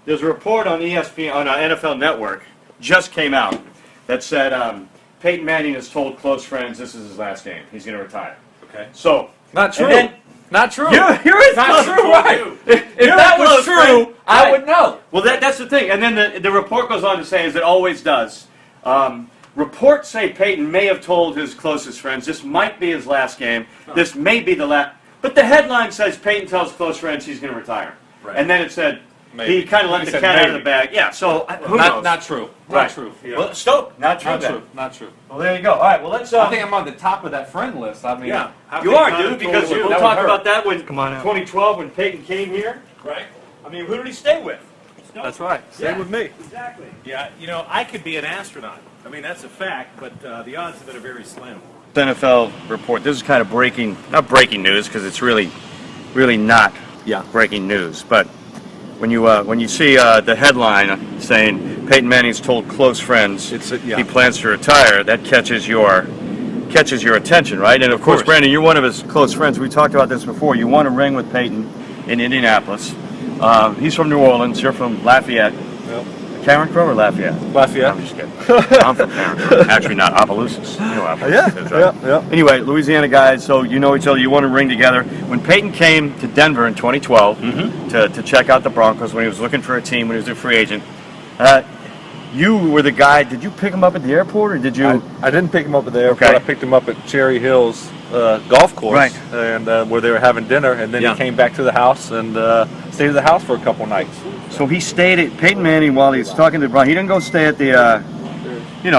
there's a report on ESPN, on NFL Network, just came out, that said Peyton Manning has told close friends this is his last game. He's going to retire. Okay. So not true. Not true. You're not true, right? If that was true, I would know. Well, that's the thing. And then the report goes on to say, as it always does, reports say Peyton may have told his closest friends this might be his last game. This may be the last. But the headline says Peyton tells close friends he's going to retire. Right. And then it said maybe. he kind of let the cat out of the bag. Yeah. So who knows? Not true. Right. Not true. Yeah. Well, Stoke. Not true. Not true. Not true. Well, there you go. All right. Well, let's. I think I'm on the top of that friend list. I mean, yeah. You are, dude, because we'll talk about that when Come on out. 2012 when Peyton came here. right? I mean, who did he stay with? That's right. Stay with me. Exactly. Yeah, you know, I could be an astronaut. I mean, that's a fact, but the odds of it are very slim. NFL report. This is kind of not breaking news because it's really not breaking news. But when you see the headline saying Peyton Manning's told close friends he plans to retire, that catches your attention, right? And of course, Brandon, you're one of his close friends. We talked about this before. You won a ring with Peyton in Indianapolis. He's from New Orleans. You're from Lafayette. Yep. Cameron or Lafayette? Lafayette. I'm just kidding. I'm from Cameron. Actually, not Opelousas. You know Opelousas is, right? Yeah. Anyway, Louisiana guys, so you know each other. You won a ring together. When Peyton came to Denver in 2012 to check out the Broncos, when he was looking for a team, when he was a free agent, you were the guy. Did you pick him up at the airport, or did you? I didn't pick him up at the airport. Okay. I picked him up at Cherry Hills golf course, Right. and where they were having dinner, and then he came back to the house and stayed at the house for a couple nights. So he stayed at Peyton Manning while he was talking to Brown. He didn't go stay at the, at The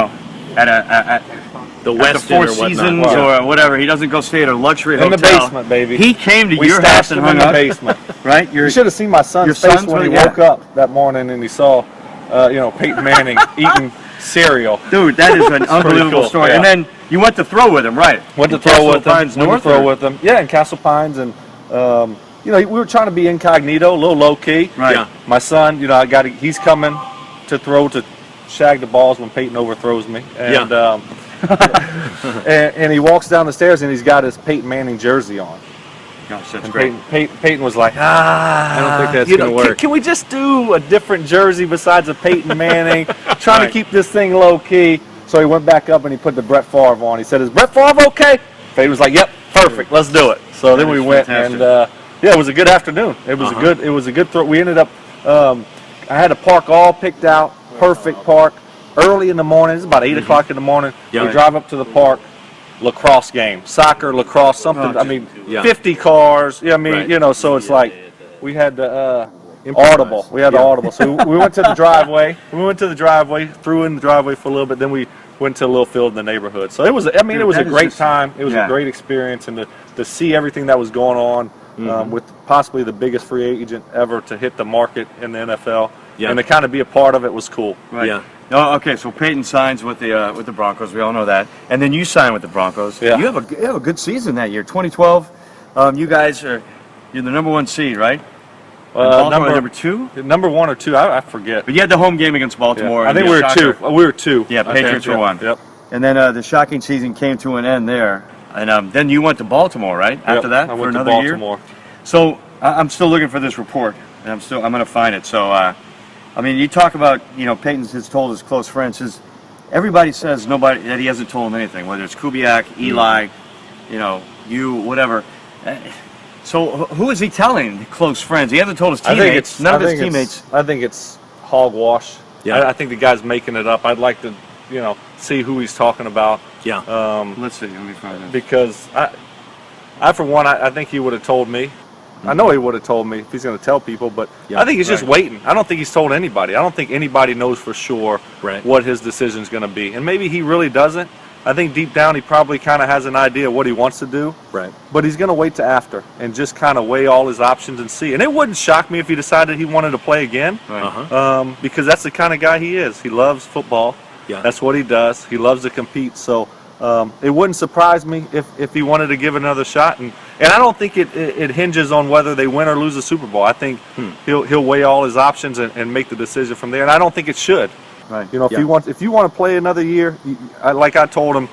the Westin Four or whatnot. Seasons or whatever. He doesn't go stay at a luxury In hotel. the basement, baby. He came to We your house stashed and him in hung the out. basement. Right? You should have seen my your son's face son's when he yeah. woke up that morning and he saw, Peyton Manning eating cereal. Dude, that is an unbelievable cool. story. Yeah. And then you went to throw with him, right? Went to In throw Castle with him. Pines Went to North, throw or- with him. Yeah, in Castle Pines, and we were trying to be incognito, a little low key. Right. Yeah. My son, he's coming to throw to shag the balls when Peyton overthrows me, and and he walks down the stairs and he's got his Peyton Manning jersey on. Gosh, that's And great. Peyton was like, I don't think that's gonna work. Can we just do a different jersey besides a Peyton Manning? Trying Right. to keep this thing low key. So he went back up and he put the Brett Favre on. He said, "Is Brett Favre okay?" Peyton was like, "Yep, perfect. Let's do it." So then That we is went, fantastic. and it was a good afternoon. It was a good throw. We ended up. I had a park all picked out, perfect park. Early in the morning, it's about 8 o'clock in the morning. Yeah. We drive up to the park. Lacrosse game, soccer, lacrosse, something. Oh, I mean, yeah. 50 cars. Yeah, I mean, Right. so it's like we had the audible. We had the audible. So we went to the driveway. Threw in the driveway for a little bit. Then we went to a little field in the neighborhood. So it was. I mean, Dude, it was a that is great just- time. It was yeah. a great experience, and to see everything that was going on with possibly the biggest free agent ever to hit the market in the NFL, and to kind of be a part of it was cool. Right. Yeah. Oh, okay, so Peyton signs with the Broncos. We all know that, and then you sign with the Broncos. Yeah. You have a good season that year. 2012. You guys you're the number 1 seed, right? And Baltimore number 2. Number 1 or 2, I forget. But you had the home game against Baltimore. Yeah. I and think the we were shocker. 2. We were 2. Yeah, Patriots were 1. Yep. And then the shocking season came to an end there, and then you went to Baltimore, right? After that, I for went to another year. Baltimore. So I'm still looking for this report, and I'm going to find it. So, I mean, you talk about Peyton has told his close friends. Everybody says that he hasn't told them anything, whether it's Kubiak, Eli, you, whatever. So who is he telling? Close friends? He hasn't told his teammates. None of his teammates. I think it's hogwash. Yeah. I think the guy's making it up. I'd like to, see who he's talking about. Yeah. Let's see. Let me find it. Because I for one, I think he would have told me. I know he would have told me if he's going to tell people, but I think he's just waiting. I don't think he's told anybody. I don't think anybody knows for sure what his decision is going to be. And maybe he really doesn't. I think deep down he probably kind of has an idea of what he wants to do. Right. But he's going to wait to after and just kind of weigh all his options and see. And it wouldn't shock me if he decided he wanted to play again, because that's the kind of guy he is. He loves football. Yeah. That's what he does. He loves to compete. So it wouldn't surprise me if he wanted to give it another shot. And I don't think it hinges on whether they win or lose the Super Bowl. I think he'll weigh all his options and make the decision from there. And I don't think it should. Right. If you want to play another year, like I told him,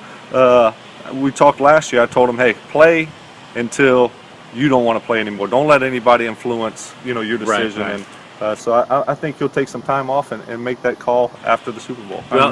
we talked last year. I told him, hey, play until you don't want to play anymore. Don't let anybody influence your decision. Right. So I think he'll take some time off and make that call after the Super Bowl. Well,